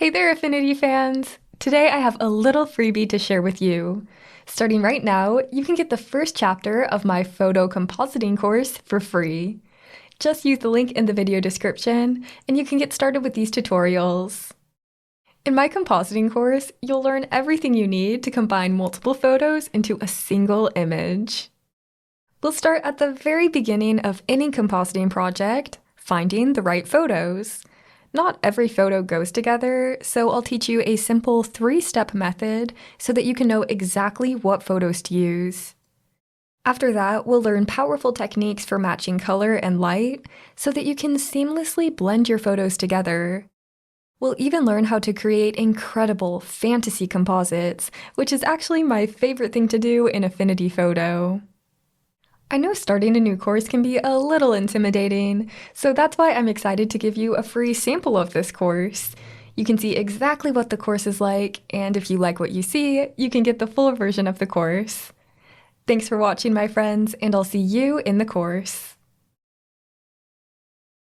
Hey there, Affinity fans! Today I have a little freebie to share with you. Starting right now, you can get the first chapter of my photo compositing course for free. Just use the link in the video description, and you can get started with these tutorials. In my compositing course, you'll learn everything you need to combine multiple photos into a single image. We'll start at the very beginning of any compositing project, finding the right photos. Not every photo goes together, so I'll teach you a simple 3-step method so that you can know exactly what photos to use. After that, we'll learn powerful techniques for matching color and light so that you can seamlessly blend your photos together. We'll even learn how to create incredible fantasy composites, which is actually my favorite thing to do in Affinity Photo. I know starting a new course can be a little intimidating, so that's why I'm excited to give you a free sample of this course. You can see exactly what the course is like, and if you like what you see, you can get the full version of the course. Thanks for watching, my friends, and I'll see you in the course.